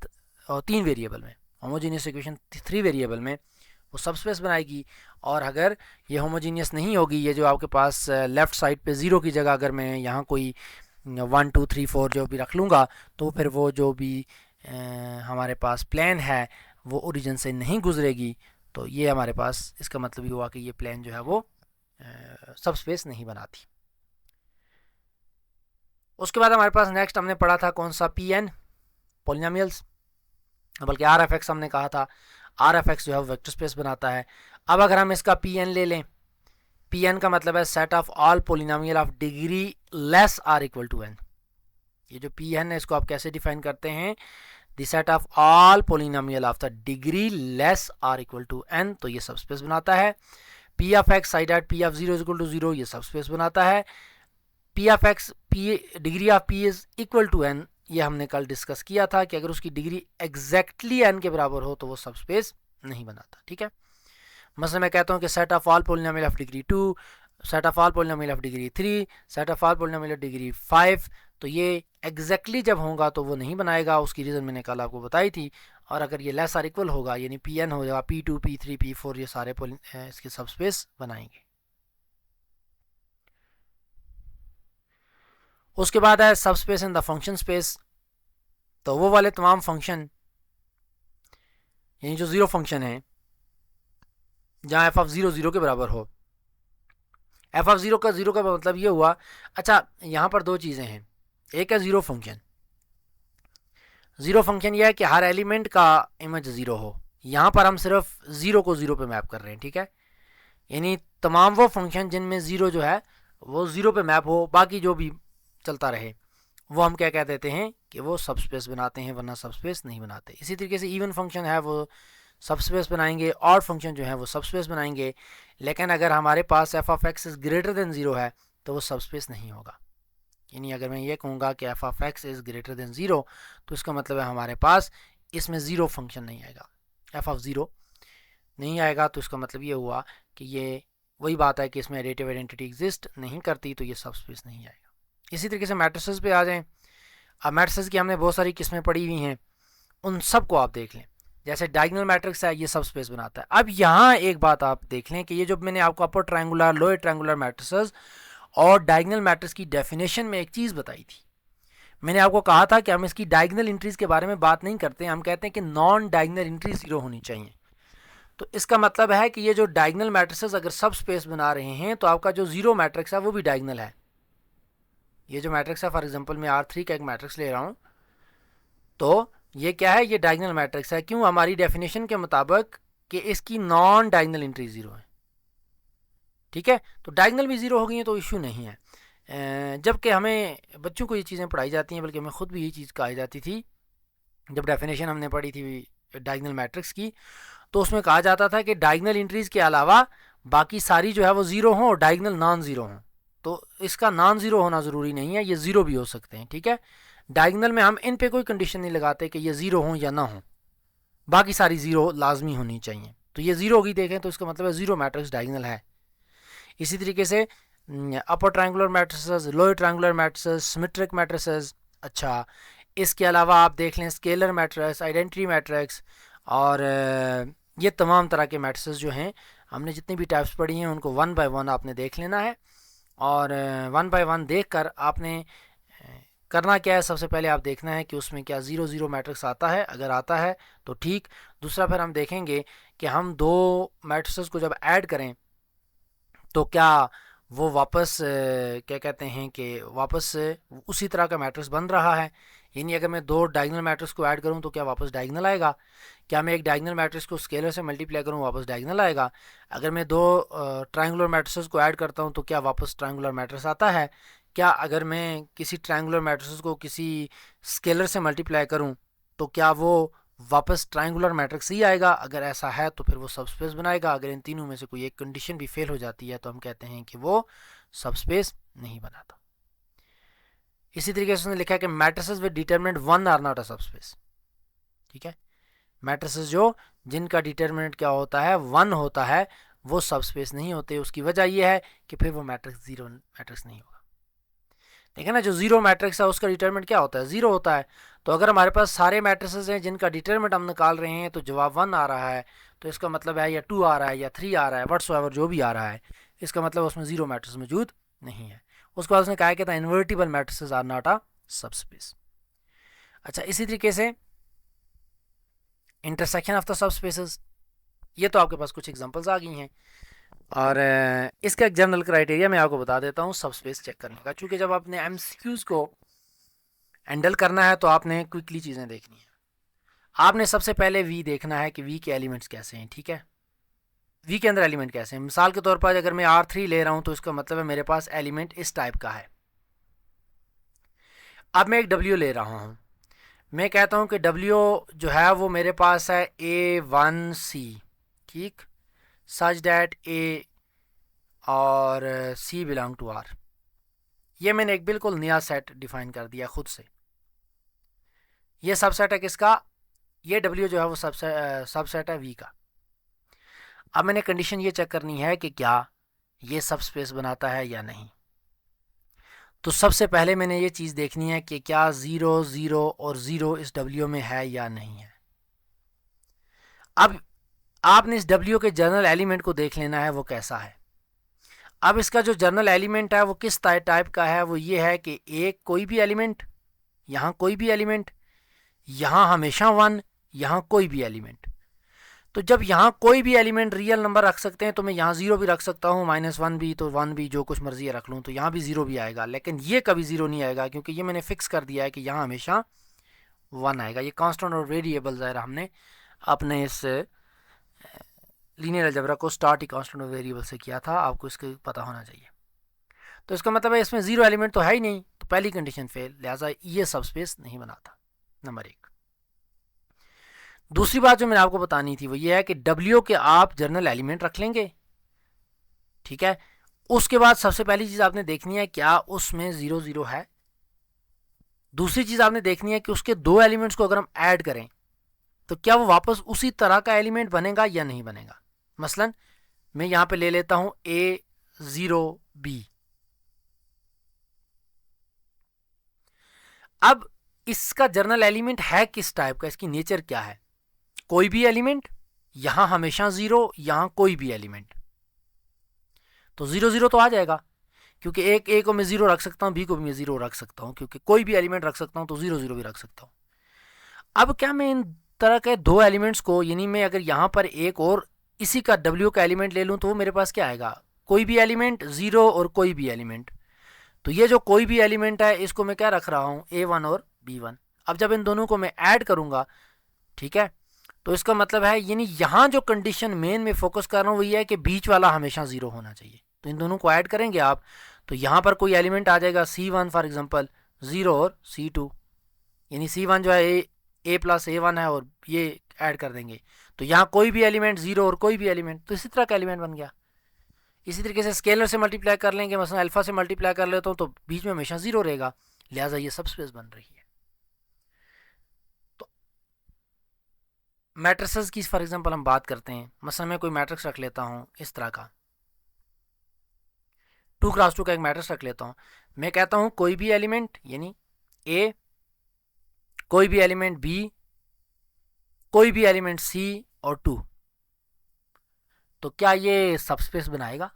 3 वेरिएबल में, होमोजीनियस इक्वेशन 3 वेरिएबल में वो सबस्पेस बनाएगी। और अगर ये होमोजीनियस नहीं होगी, ये जो आपके पास लेफ़्ट साइड पे 0 की जगह अगर मैं यहाँ कोई 1 2 3 4 जो भी रख लूँगा, तो फिर वो जो भी हमारे पास प्लान है वो ओरिजिन से नहीं गुजरेगी। तो ये हमारे पास इसका मतलब ये हुआ कि ये प्लान जो है वो सबस्पेस नहीं बनाती। उसके बाद हमारे पास नेक्स्ट हमने पढ़ा था कौन सा, पी एन पॉलिनोमियल्स, बल्कि आर एफ एक्स हमने कहा था। आर एफ एक्स जो है वो वेक्टर स्पेस बनाता है। अब अगर हम इसका पी एन ले लें, पी एन का मतलब है set of all polynomial of degree less or equal to n. ये जो पी एन है इसको आप कैसे डिफाइन करते हैं, the set of all polynomial of the degree less or equal to n, तो ये सबस्पेस बनाता है। P of x side at p of 0 is equal to 0, ये सबस्पेस बनाता है। P of x p degree of p is equal to n, ये हमने कल डिस्कस किया था कि अगर उसकी डिग्री एग्जैक्टली एन के बराबर हो तो वो सबस्पेस नहीं बनाता। ठीक है, मतलब मैं कहता हूँ कि set of all polynomial of degree 2, set of all polynomial of degree 3, set of all polynomial of degree 5, तो ये एग्जैक्टली जब होगा तो वो नहीं बनाएगा, उसकी रीज़न मैंने कल आपको बताई थी। और अगर ये लेस आर इक्वल होगा, यानी पी एन हो जाएगा, P2 P3 P4, ये सारे इसके सबस्पेस बनाएंगे। उसके बाद है subspace in the function space, तो वो वाले तमाम फंक्शन, यानी जो 0 फंक्शन है जहाँ एफ ऑफ 0 0 के बराबर हो। एफ ऑफ 0 का मतलब ये हुआ, अच्छा यहाँ पर दो चीज़ें हैं, एक है 0 फंक्शन। 0 फंक्शन यह है कि हर एलिमेंट का इमेज 0 हो। यहाँ पर हम सिर्फ 0 को 0 पे मैप कर रहे हैं। ठीक है, यानी तमाम वो फंक्शन जिनमें 0 जो है वो 0 पे मैप हो, बाकी जो भी चलता रहे वो हम क्या कह देते हैं कि वो सबस्पेस बनाते हैं, वरना सबस्पेस नहीं बनाते। इसी तरीके से इवन फंक्शन है वो सबस्पेस बनाएंगे, ऑड फंक्शन जो है वो सबस्पेस बनाएंगे। लेकिन अगर हमारे पास F of X is greater than 0 है तो वो सबस्पेस नहीं होगा। यानी अगर मैं ये कहूँगा कि F of X is greater than 0, तो इसका मतलब है हमारे पास इसमें 0 फंक्शन नहीं आएगा, एफ ऑफ 0 नहीं आएगा। तो इसका मतलब ये हुआ कि ये वही बात है कि इसमें एडिटिव आइडेंटिटी एग्जिस्ट नहीं करती, तो ये सबस्पेस नहीं आएगा। इसी तरीके से मैट्रिसेस पे आ जाएं। अब मैट्रिसेस की हमने बहुत सारी किस्में पढ़ी हुई हैं, उन सब को आप देख लें। जैसे डायगोनल मैट्रिक्स है, ये सब स्पेस बनाता है। अब यहाँ एक बात आप देख लें कि ये जो मैंने आपको upper triangular lower triangular matrices और डायगोनल मैट्रिक्स की डेफिनेशन में एक चीज़ बताई थी। मैंने आपको कहा था कि हम इसकी डायगोनल एंट्रीज के बारे में बात नहीं करते, हम कहते हैं कि नॉन डायगोनल एंट्री 0 होनी चाहिए। तो इसका मतलब है कि ये जो डायगोनल मैट्रिसेस अगर सब स्पेस बना रहे हैं तो आपका जो 0 मैट्रिक्स है वो भी डायगोनल है। ये जो मैट्रिक्स है, फॉर एग्जांपल मैं R3 का एक मैट्रिक्स ले रहा हूँ, तो ये क्या है, ये डायगोनल मैट्रिक्स है। क्यों? हमारी डेफिनेशन के मुताबिक कि इसकी नॉन डायगोनल एंट्री 0 है। ठीक है, तो डायगोनल भी 0 हो गई है तो इशू नहीं है। जबकि हमें बच्चों को ये चीज़ें पढ़ाई जाती हैं, बल्कि हमें खुद भी यही चीज़ कही जाती थी जब डेफिनेशन हमने पढ़ी थी डायगोनल मैट्रिक्स की, तो उसमें कहा जाता था कि डायगोनल एंट्रीज़ के अलावा बाकी सारी जो है वो 0 हों और डायगोनल नॉन 0 हों। तो इसका नॉन 0 होना ज़रूरी नहीं है, ये 0 भी हो सकते हैं। ठीक है, डायगोनल में हम इन पे कोई कंडीशन नहीं लगाते कि ये 0 हों या ना हों, बाकी सारी 0 लाजमी होनी चाहिए। तो ये 0 होगी देखें तो इसका मतलब है 0 मैट्रिक्स डायगोनल है। इसी तरीके से upper triangular matrices, lower triangular matrices, symmetric matrices. अच्छा, इसके अलावा आप देख लें स्केलर मैट्रिक्स, आइडेंटिटी मैट्रिक्स, और ये तमाम तरह के मैट्रिसेस जो हैं, हमने जितनी भी टाइप्स पढ़ी हैं उनको 1 बाय 1 आपने देख लेना है। और 1 बाय 1 देख कर आपने करना क्या है, सबसे पहले आप देखना है कि उसमें क्या 0 0 मैट्रिक्स आता है। अगर आता है तो ठीक। दूसरा फिर हम देखेंगे कि हम दो मैट्रिसेस को जब ऐड करें तो क्या वो वापस क्या कहते हैं कि वापस उसी तरह का मैट्रिक्स बन रहा है यानी अगर मैं दो डायगोनल मैट्रिक्स को ऐड करूं तो क्या वापस डायगोनल आएगा? क्या मैं एक डायगोनल मैट्रिक्स को स्केलर से मल्टीप्लाई करूं वापस डायगोनल आएगा? अगर मैं दो ट्रायंगुलर मैट्रिसेस को ऐड करता हूं तो क्या वापस ट्रायंगुलर मैट्रिक्स आता है? क्या अगर मैं किसी ट्रायंगुलर मैट्रिक्स को किसी स्केलर से मल्टीप्लाई करूं तो क्या वो वापस ट्रायंगुलर मैट्रिक्स ही आएगा? अगर ऐसा है तो फिर वो सबस्पेस बनाएगा। अगर इन तीनों में से कोई एक कंडीशन भी फेल हो जाती है तो हम कहते हैं कि वो सबस्पेस नहीं बनाता। इसी तरीके से उसने लिखा है कि matrices with determinant 1 are not a subspace. ठीक है, मैट्रिसेस जो जिनका डिटरमिनेंट क्या होता है 1 होता है वो सबस्पेस नहीं होते। उसकी वजह यह है कि फिर वो मैट्रिक्स जीरो मैट्रिक्स नहीं होगा। देखिए ना, जो जीरो मैट्रिक्स है उसका डिटरमिनेंट क्या होता है? जीरो होता है। तो अगर हमारे पास सारे मैट्रिसेस हैं जिनका डिटरमिनेंट हम निकाल रहे हैं तो जवाब 1 आ रहा है, तो इसका मतलब है या 2 आ रहा है या 3 आ रहा है, व्हाट्सएवर जो भी आ रहा है, इसका मतलब उसमें जीरो मैट्रिक्स मौजूद नहीं है। उसके बाद उसने कहा कि the invertible matrices are not a subspace. अच्छा, इसी तरीके से इंटरसेक्शन ऑफ द सबस्पेसेस, ये तो आपके पास कुछ एग्जांपल्स आ गई हैं और इसका एक जनरल क्राइटेरिया मैं आपको बता देता हूँ सबस्पेस चेक करने का। चूँकि जब आपने एमसीक्यूज़ को हैंडल करना है तो आपने क्विकली चीज़ें देखनी है। आपने सबसे पहले वी देखना है कि वी के एलिमेंट्स कैसे हैं। ठीक है, वी के अंदर एलिमेंट कैसे हैं। मिसाल के तौर पर अगर मैं R3 ले रहा हूँ तो इसका मतलब है मेरे पास एलिमेंट इस टाइप का है। अब मैं एक W ले रहा हूँ, मैं कहता हूँ कि W जो है वो मेरे पास है A1C, ठीक, सच डैट A और C बिलोंग टू R। ये मैंने एक बिल्कुल नया सेट डिफाइन कर दिया खुद से। ये सबसेट है किसका? ये W जो है वो सबसेट है V का। अब मैंने कंडीशन ये चेक करनी है कि क्या ये सबस्पेस बनाता है या नहीं। तो सबसे पहले मैंने ये चीज़ देखनी है कि क्या 0 0 और 0 इस W में है या नहीं है। अब आपने इस W के जर्नल एलिमेंट को देख लेना है वो कैसा है। अब इसका जो जर्नल एलिमेंट है वो किस टाइप का है? वो ये है कि एक कोई भी एलिमेंट, यहाँ कोई भी एलिमेंट, यहाँ हमेशा 1, यहाँ कोई भी एलिमेंट। तो जब यहाँ कोई भी एलिमेंट रियल नंबर रख सकते हैं तो मैं यहाँ 0 भी रख सकता हूँ, -1 भी, तो 1 भी, जो कुछ मर्जी रख लूँ, तो यहाँ भी 0 भी आएगा। लेकिन ये कभी 0 नहीं आएगा क्योंकि ये मैंने फिक्स कर दिया है कि यहाँ हमेशा 1 आएगा। ये कांस्टेंट और वेरिएबल ज़ाहिर हमने अपने इस लीनियर अलजेब्रा को स्टार्ट ही कांस्टेंट और वेरिएबल से किया था, आपको इसका पता होना चाहिए। तो इसका मतलब है इसमें 0 एलिमेंट तो है ही नहीं, तो पहली कंडीशन फेल, लिहाजा ये सबस्पेस नहीं बनाता, नंबर 1। दूसरी बात जो मैंने आपको बतानी थी वो ये है कि W के आप जर्नल एलिमेंट रख लेंगे, ठीक है। उसके बाद सबसे पहली चीज़ आपने देखनी है क्या उसमें 0 0 है। दूसरी चीज़ आपने देखनी है कि उसके दो एलिमेंट्स को अगर हम ऐड करें तो क्या वो वापस उसी तरह का एलिमेंट बनेगा या नहीं बनेगा। मसलन मैं यहां पे ले लेता हूं A0B। अब इसका जर्नल एलिमेंट है किस टाइप का, इसकी नेचर क्या है? कोई भी एलिमेंट, यहां हमेशा 0, यहां कोई भी एलिमेंट, तो 0 0 तो आ जाएगा क्योंकि एक A को मैं 0 रख सकता हूं, B को भी मैं 0 रख सकता हूं, क्योंकि कोई भी एलिमेंट रख सकता हूं तो 0 0 भी रख सकता हूं। अब क्या मैं इन तरह के दो एलिमेंट्स को, यानी मैं अगर यहां पर एक और इसी का W का एलिमेंट ले लूं तो वो मेरे पास क्या आएगा? कोई भी एलिमेंट, 0 और कोई भी एलिमेंट। तो ये जो कोई भी एलिमेंट है इसको मैं क्या रख रहा हूं? A1 और B1। अब जब इन दोनों को मैं ऐड करूंगा, ठीक है, तो इसका मतलब है यानी यहां जो कंडीशन मेन में फोकस कर रहा हूं वो ये है कि बीच वाला हमेशा 0 होना चाहिए। तो इन दोनों को ऐड करेंगे आप तो यहां पर कोई एलिमेंट आ जाएगा C1 फॉर एग्जांपल, 0 और C2, यानी C1 जो है A प्लस A1 है और ये ऐड कर देंगे तो यहाँ कोई भी एलिमेंट 0 और कोई भी एलिमेंट, तो इसी तरह का एलिमेंट बन गया। इसी तरीके से स्केलर से मल्टीप्लाई कर लेंगे, मसलन अल्फा से मल्टीप्लाई कर लेता हूँ तो बीच में हमेशा 0 रहेगा, लिहाजा ये सबस्पेस बन रही है। तो मैट्रिसेस की फॉर एग्जांपल हम बात करते हैं, मसलन मैं कोई मैट्रिक्स रख लेता हूँ इस तरह का, 2x2 का एक मैट्रिक्स रख लेता हूँ। मैं कहता हूँ कोई भी एलिमेंट यानी A, कोई भी एलिमेंट B, कोई भी एलिमेंट C और 2, तो क्या ये सबस्पेस बनाएगा?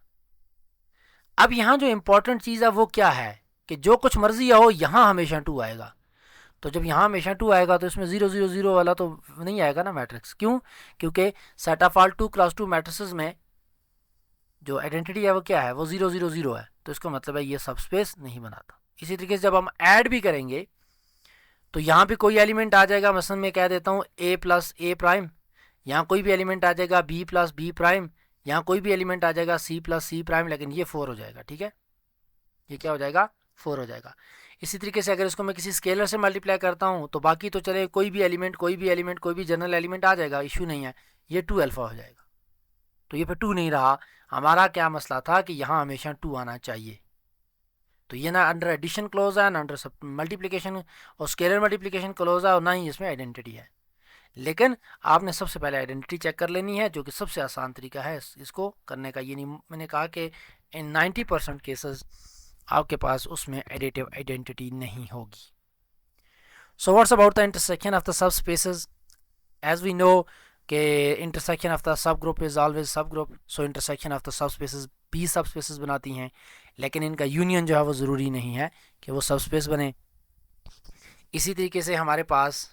अब यहां जो इंपॉर्टेंट चीज है वो क्या है कि जो कुछ मर्जी हो यहां हमेशा 2 आएगा। तो जब यहां हमेशा 2 आएगा तो इसमें 0 0 0 वाला तो नहीं आएगा ना मैट्रिक्स। क्यों? क्योंकि set of all 2x2 matrices में जो आइडेंटिटी है वो क्या है? वो 0 0 0 है। तो इसका मतलब है ये सबस्पेस नहीं बनाता। इसी तरीके से जब हम ऐड भी करेंगे तो यहाँ भी कोई एलिमेंट आ जाएगा, मसलन मैं कह देता हूँ a प्लस ए प्राइम, यहाँ कोई भी एलिमेंट आ जाएगा b प्लस बी प्राइम, यहाँ कोई भी एलिमेंट आ जाएगा c प्लस सी प्राइम, लेकिन ये 4 हो जाएगा। ठीक है, ये क्या हो जाएगा, 4 हो जाएगा। इसी तरीके से अगर इसको मैं किसी स्केलर से मल्टीप्लाई करता हूँ तो बाकी तो चले, कोई भी एलिमेंट कोई भी जनरल एलिमेंट आ जाएगा, इशू नहीं है, ये 2 अल्फ़ा हो जाएगा। तो ये पे 2 नहीं रहा, हमारा क्या मसला था कि यहाँ हमेशा 2 आना चाहिए। तो ये ना अंडर एडिशन क्लोज है, ना अंडर मल्टीप्लिकेशन और स्केलर मल्टीप्लिकेशन क्लोज है, और ना ही इसमें आइडेंटिटी है। लेकिन आपने सबसे पहले आइडेंटिटी चेक कर लेनी है, जो कि सबसे आसान तरीका है इसको करने का। ये नहीं, मैंने कहा कि इन 90% केसेस आपके पास उसमें एडिटिव आइडेंटिटी नहीं होगी। So what's about the intersection of the subspaces? As we know कि intersection of the subgroup is always subgroup, so intersection of the subspaces भी सब स्पेसेस बनाती हैं, लेकिन इनका यूनियन जो है वो ज़रूरी नहीं है कि वो सब स्पेस बने। इसी तरीके से हमारे पास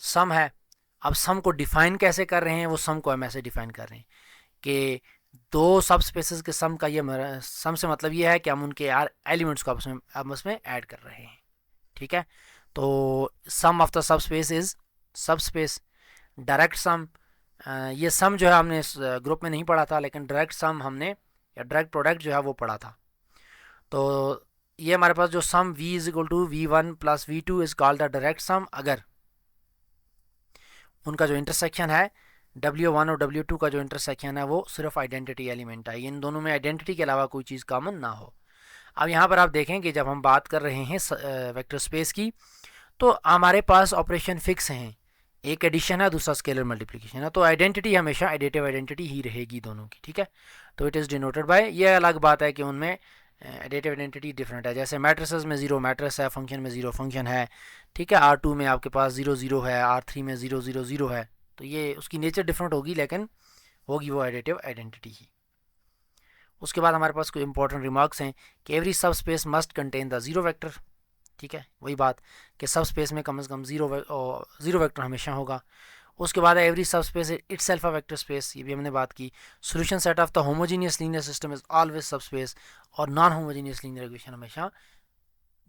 सम है। अब सम को डिफाइन कैसे कर रहे हैं? वो सम को हम ऐसे डिफाइन कर रहे हैं कि दो सब स्पेसेस के सम का ये सम से मतलब ये है कि हम उनके यार एलिमेंट्स को आपस में ऐड कर रहे हैं। ठीक है, तो sum of the subspace is subspace. Direct sum, ये सम जो है हमने इस ग्रुप में नहीं पढ़ा था, लेकिन डायरेक्ट सम हमने या डायरेक्ट प्रोडक्ट जो है वो पढ़ा था। तो ये हमारे पास जो sum v is equal to v1 plus v2 is called the direct sum, अगर उनका जो इंटरसेक्शन है W1 और W2 का जो इंटरसेक्शन है वो सिर्फ आइडेंटिटी एलिमेंट है, इन दोनों में आइडेंटिटी के अलावा कोई चीज़ कॉमन ना हो। अब यहाँ पर आप देखें कि जब हम बात कर रहे हैं वेक्टर स्पेस की, तो हमारे पास ऑपरेशन फिक्स हैं, एक एडिशन है, दूसरा स्केलर मल्टीप्लिकेशन है, तो आइडेंटिटी हमेशा एडिटिव आइडेंटिटी ही रहेगी दोनों की। ठीक है, तो इट इज़ डिनोटेड बाय, ये अलग बात है कि उनमें एडिटिव आइडेंटिटी डिफरेंट है। जैसे मैट्रिसेस में 0 मैट्रिस है, फंक्शन में 0 फंक्शन है। ठीक है, R2 में आपके पास 0 0 है, R3 में 0 0 0 है, तो ये उसकी नेचर डिफरेंट होगी, लेकिन होगी वो एडिटिव आइडेंटिटी ही। उसके बाद हमारे पास कोई इंपॉर्टेंट रिमार्क्स हैं कि एवरी सब space must contain the zero vector. ठीक है, वही बात कि सब स्पेस में कम से कम जीरो वेक्टर हमेशा होगा। उसके बाद एवरी सब space it's self a vector space, ये भी हमने बात की। Solution set of the homogeneous linear system is always सब स्पेस, और नॉन होमोजीनियस लीनियर इक्वेशन हमेशा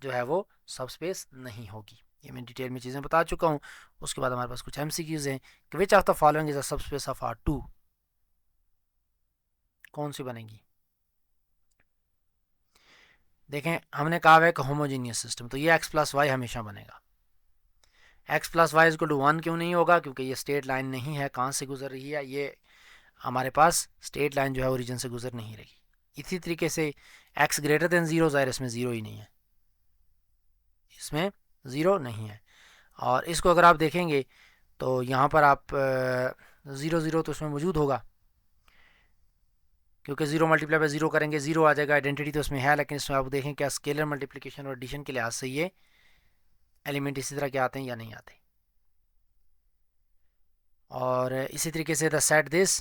जो है वो सब स्पेस नहीं होगी। ये मैं डिटेल में चीज़ें बता चुका हूँ। उसके बाद हमारे पास कुछ MCQs हैं कि विच of the following is a subspace of R2, कौन सी बनेगी? देखें, हमने कहा है कि होमोजीनियस सिस्टम, तो ये x प्लस वाई हमेशा बनेगा। x plus y is equal to 1 क्यों नहीं होगा? क्योंकि ये स्ट्रेट लाइन नहीं है, कहाँ से गुजर रही है? ये हमारे पास स्ट्रेट लाइन जो है ओरिजिन से गुजर नहीं रही। इसी तरीके से x ग्रेटर देन 0, ज़ाहिर इसमें 0 ही नहीं है, इसमें 0 नहीं है। और इसको अगर आप देखेंगे तो यहाँ पर आप 0 0 तो इसमें मौजूद होगा, क्योंकि 0 मल्टीप्लाई बाय 0 करेंगे 0 आ जाएगा, आइडेंटिटी तो इसमें है। लेकिन इसमें आप देखें क्या स्केलर मल्टीप्लिकेशन और एडिशन के लिहाज से ये एलिमेंट इसी तरह के आते हैं या नहीं आते। और इसी तरीके से द सेट दिस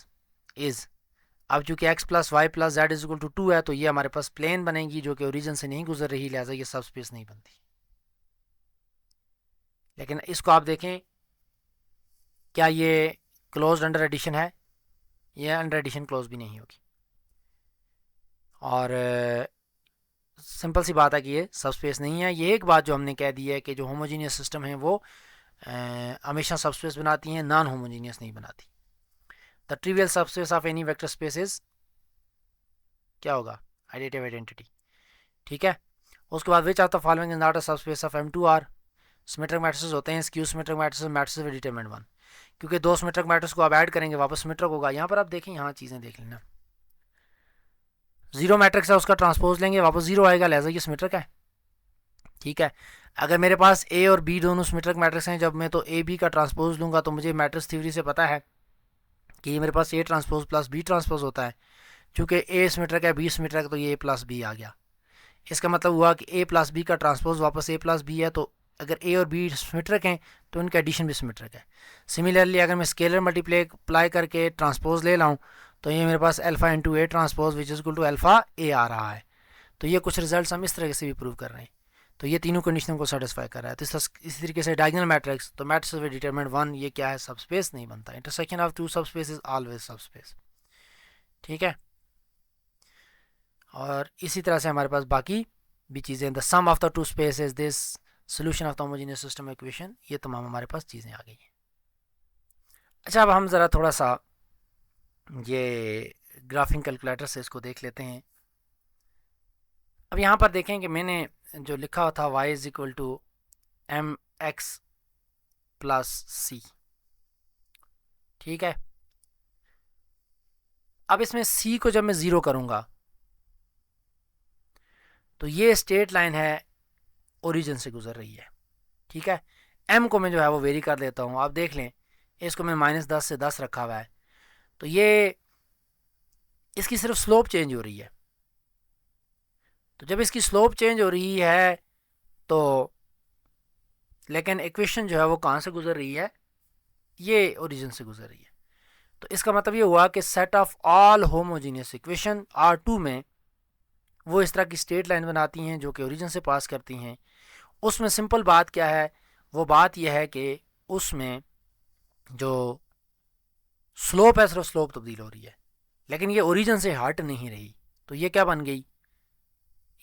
इज़, अब चूँकि x plus y plus z is equal to 2 है, तो ये हमारे पास प्लेन बनेगी जो कि ओरिजिन से नहीं गुजर रही, लिहाजा ये सब स्पेस नहीं बनती। लेकिन इसको आप देखें, क्या ये क्लोज्ड अंडर एडिशन है? ये अंडर एडिशन क्लोज भी नहीं होगी। और सिंपल सी बात है कि ये सब स्पेस नहीं है। ये एक बात जो हमने कह दी है कि जो होमोजीनियस सिस्टम है वो हमेशा सब स्पेस बनाती हैं, नॉन होमोजीनियस नहीं बनाती। The trivial subspace of any vector space is क्या होगा? Additive identity. ठीक है, उसके बाद which of the following is not a subspace of M2R? Symmetric matrices होते हैं, skew symmetric matrices, matrices with determinant 1, क्योंकि दो सिमेट्रिक मैट्रिक्स को आप ऐड करेंगे वापस सिमेट्रिक होगा। यहाँ पर आप देखें, यहाँ चीज़ें देख लेना, 0 मैट्रिक्स है, उसका ट्रांसपोज लेंगे वापस 0 आएगा, लिहाजा ये सिमेट्रिक है। ठीक है, अगर मेरे पास A और B दोनों सिमेट्रिक मैट्रिक्स हैं, जब मैं तो AB का ट्रांसपोज लूँगा तो मुझे मैट्रिक्स थ्योरी से पता है कि ये मेरे पास A transpose plus B transpose होता है। चूँकि A सिमेट्रिक है, B सिमेट्रिक है, तो ये A प्लस B आ गया। इसका मतलब हुआ कि A प्लस B का ट्रांसपोज वापस A प्लस B है, तो अगर A और B सिमेट्रिक हैं तो इनका एडिशन भी सिमेट्रिक है। सिमिलरली अगर मैं स्केलर मल्टीप्लाई करके ट्रांसपोज ले लाऊँ तो ये मेरे पास alpha into A transpose which is equal to alpha A आ रहा है। तो ये कुछ रिजल्ट्स हम इस तरह से भी प्रूव कर रहे हैं। तो ये तीनों कंडीशन को सेटिस्फाई कर रहा है। तो इसी तरीके से डायगोनल मैट्रिक्स, तो मैट्रिक्स विद डिटरमिनेंट 1, ये क्या है? सब स्पेस नहीं बनता। इंटरसेक्शन ऑफ टू सब स्पेस इज ऑलवेज सब स्पेस। ठीक है, और इसी तरह से हमारे पास बाकी भी चीज़ें, the sum of the two space is this solution of the homogeneous system equation, ये तमाम हमारे पास चीज़ें आ गई हैं। अच्छा, अब हम ज़रा थोड़ा सा ये ग्राफिंग कैलकुलेटर से इसको देख लेते हैं। अब यहाँ पर देखें कि मैंने जो लिखा हुआ था y is equal to M X plus C, ठीक है। अब इसमें c को जब मैं ज़ीरो करूँगा तो ये स्ट्रेट लाइन है, ओरिजिन से गुजर रही है, ठीक है। m को मैं जो है वो वेरी कर देता हूँ। आप देख लें, इसको मैं -10 से 10 रखा हुआ है, तो ये इसकी सिर्फ स्लोप चेंज हो रही है। तो जब इसकी स्लोप चेंज हो रही है तो लेकिन इक्वेशन जो है वो कहाँ से गुजर रही है, ये ओरिजिन से गुजर रही है। तो इसका मतलब ये हुआ कि set of all homogeneous equation R2 में वो इस तरह की स्ट्रेट लाइन बनाती हैं जो कि ओरिजिन से पास करती हैं। उसमें सिंपल बात क्या है, वो बात यह है कि उसमें जो स्लोप है सिर्फ स्लोप तब्दील हो रही है, लेकिन ये ओरिजिन से हट नहीं रही। तो ये क्या बन गई,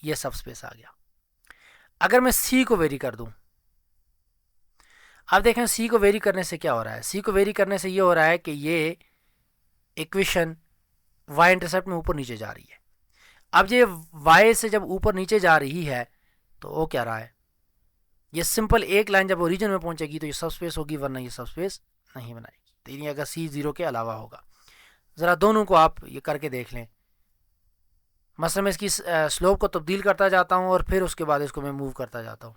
ये सब स्पेस आ गया। अगर मैं सी को वेरी कर दूं, अब देखें सी को वेरी करने से क्या हो रहा है। सी को वेरी करने से ये हो रहा है कि ये इक्वेशन वाई इंटरसेप्ट में ऊपर नीचे जा रही है। अब ये वाई से जब ऊपर नीचे जा रही है तो वो क्या रहा है, ये सिंपल एक लाइन जब ओरिजिन में पहुंचेगी तो ये सब स्पेस होगी, वरना ये सब स्पेस नहीं बनाएगी। तो यानी अगर सी ज़ीरो के अलावा होगा। ज़रा दोनों को आप ये करके देख लें। मसलन मैं इसकी स्लोप को तब्दील करता जाता हूँ और फिर उसके बाद इसको मैं मूव करता जाता हूँ।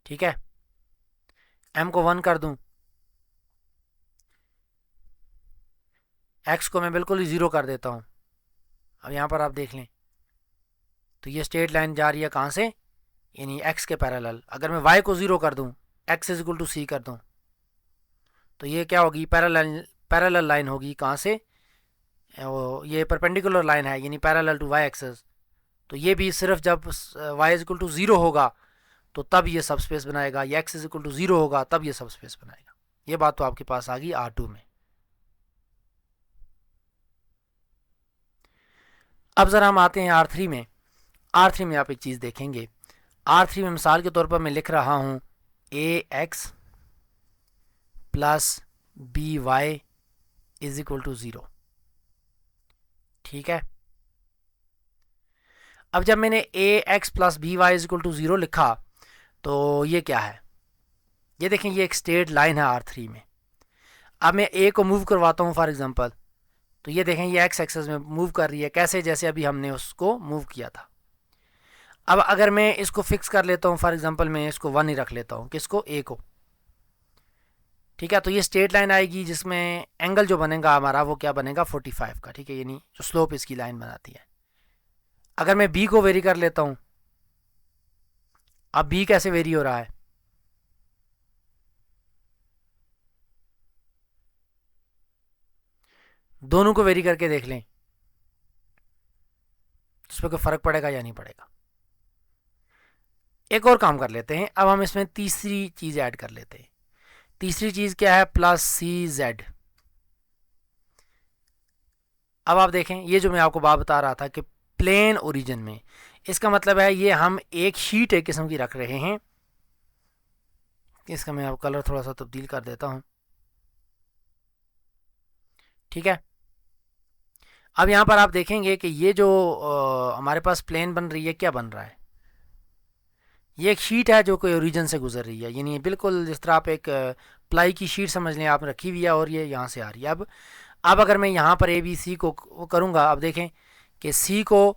ठीक है, m को 1 कर दूं, x को मैं बिल्कुल ही ज़ीरो कर देता हूँ। अब यहाँ पर आप देख लें तो ये स्ट्रेट लाइन जा रही है कहाँ से, यानी x के पैरेलल। अगर मैं y को ज़ीरो कर दूं, x इज इक्वल टू सी कर दूं, तो ये क्या होगी, पैरेलल लाइन होगी कहाँ से, ये परपेंडिकुलर लाइन है, यानी पैरेलल टू y एक्सिस। तो ये भी सिर्फ जब y is equal to zero होगा तो तब ये सब स्पेस बनाएगा, या x is equal to zero होगा तब ये सब स्पेस बनाएगा। ये बात तो आपके पास आ गई R2 में। अब ज़रा हम आते हैं R3 में। R3 में आप एक चीज़ देखेंगे, R3 में मिसाल के तौर पर मैं लिख रहा हूँ ax plus B Y is equal to zero, ठीक है। अब जब मैंने ax plus B Y is equal to zero लिखा तो ये क्या है, ये देखें ये एक स्ट्रेट लाइन है R3 में। अब मैं a को मूव करवाता हूँ फॉर एग्जांपल, तो ये देखें ये x एक्सेस में मूव कर रही है, कैसे, जैसे अभी हमने उसको मूव किया था। अब अगर मैं इसको फिक्स कर लेता हूँ, फॉर एग्जांपल मैं इसको 1 ही रख लेता हूँ, किसको, a को, ठीक है। तो ये स्ट्रेट लाइन आएगी जिसमें एंगल जो बनेगा हमारा वो क्या बनेगा, 45 का, ठीक है, यानी जो स्लोप इसकी लाइन बनाती है। अगर मैं b को वेरी कर लेता हूँ, अब b कैसे वेरी हो रहा है, दोनों को वेरी करके देख लें उस पर कोई फ़र्क पड़ेगा या नहीं पड़ेगा। एक और काम कर लेते हैं, अब हम इसमें तीसरी चीज़ ऐड कर लेते हैं। तीसरी चीज़ क्या है, प्लस सी जेड। अब आप देखें ये जो मैं आपको बात बता रहा था कि प्लेन ओरिजिन में, इसका मतलब है ये हम एक शीट एक किस्म की रख रहे हैं। इसका मैं आप कलर थोड़ा सा तब्दील कर देता हूँ, ठीक है। अब यहाँ पर आप देखेंगे कि ये जो हमारे पास प्लेन बन रही है, क्या बन रहा है, ये एक शीट है जो कोई ओरिजिन से गुजर रही है, यानी बिल्कुल जिस तरह आप एक प्लाई की शीट समझ लें, आप रखी हुई है और ये यहाँ से आ रही है। अब अगर मैं यहाँ पर ABC को करूँगा, अब देखें कि C को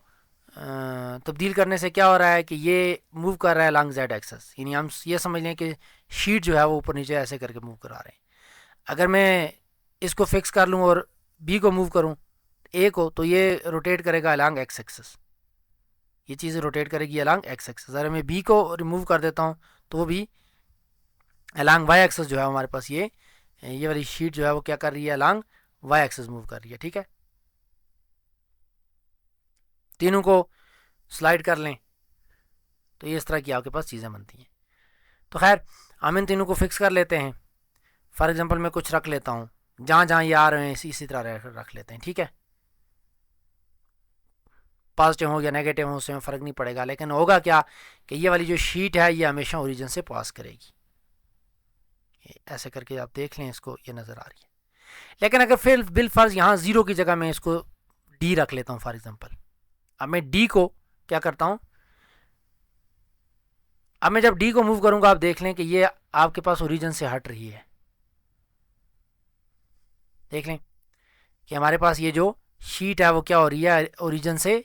तब्दील करने से क्या हो रहा है कि ये मूव कर रहा है लॉन्ग जेड एक्सेस, यानी हम ये समझ लें कि शीट जो है वो ऊपर नीचे ऐसे करके मूव करा रहे हैं। अगर मैं इसको फिक्स कर लूँ और B को मूव करूँ A को, तो ये रोटेट करेगा अलॉन्ग एक्स एक्सेस, ये चीज़ रोटेट करेगी अलॉन्ग एक्स एक्सेस। अगर मैं B को रिमूव कर देता हूँ तो वो भी अलॉन्ग वाई एक्सेस जो है हमारे पास ये वाली शीट जो है वो क्या कर रही है, अलॉन्ग वाई एक्सेस मूव कर रही है, ठीक है। तीनों को स्लाइड कर लें तो ये इस तरह की आपके पास चीज़ें बनती हैं। तो खैर हम इन तीनों को फिक्स कर लेते हैं। फॉर एग्जांपल मैं कुछ रख लेता हूँ, जहाँ जहाँ ये आ रहे हैं इसी तरह रख लेते हैं, ठीक है। पॉजिटिव हो या नेगेटिव हो उसमें फ़र्क नहीं पड़ेगा, लेकिन होगा क्या कि ये वाली जो शीट है ये हमेशा ओरिजिन से पास करेगी। ऐसे करके आप देख लें इसको, ये नज़र आ रही है। लेकिन अगर फिर बिल फर्ज यहाँ ज़ीरो की जगह मैं इसको डी रख लेता हूँ फॉर एग्जांपल। अब मैं डी को क्या करता हूँ, अब मैं जब डी को मूव करूंगा आप देख लें कि ये आपके पास ओरिजिन से हट रही है। देख लें कि हमारे पास ये जो शीट है वो क्या हो रही है, ओरिजिन से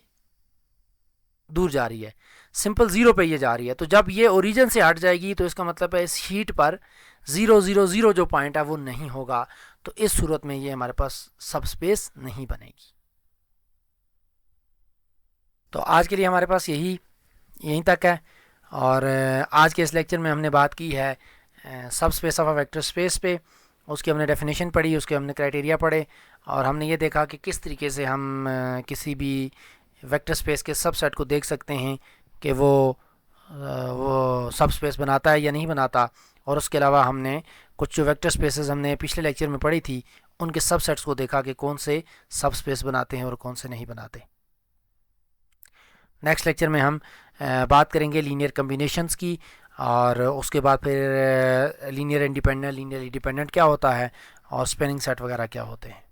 दूर जा रही है, सिंपल ज़ीरो पे ये जा रही है। तो जब ये ओरिजिन से हट जाएगी तो इसका मतलब है इस शीट पर 0 0 0 जो पॉइंट है वो नहीं होगा, तो इस सूरत में ये हमारे पास सब स्पेस नहीं बनेगी। तो आज के लिए हमारे पास यहीं तक है। और आज के इस लेक्चर में हमने बात की है सब space of a vector space पे, उसकी हमने डेफिनेशन पढ़ी, उसके हमने क्राइटेरिया पढ़े, और हमने ये देखा कि किस तरीके से हम किसी भी वेक्टर स्पेस के सबसेट को देख सकते हैं कि वो सब स्पेस बनाता है या नहीं बनाता। और उसके अलावा हमने कुछ जो वेक्टर स्पेसेस हमने पिछले लेक्चर में पढ़ी थी उनके सबसेट्स को देखा कि कौन से सब स्पेस बनाते हैं और कौन से नहीं बनाते। नेक्स्ट लेक्चर में हम बात करेंगे लीनियर कम्बिनेशंस की, और उसके बाद फिर लीनियर इंडिपेंडेंट, लीनियर इंडिपेंडेंट क्या होता है, और स्पेनिंग सेट वगैरह क्या होते हैं।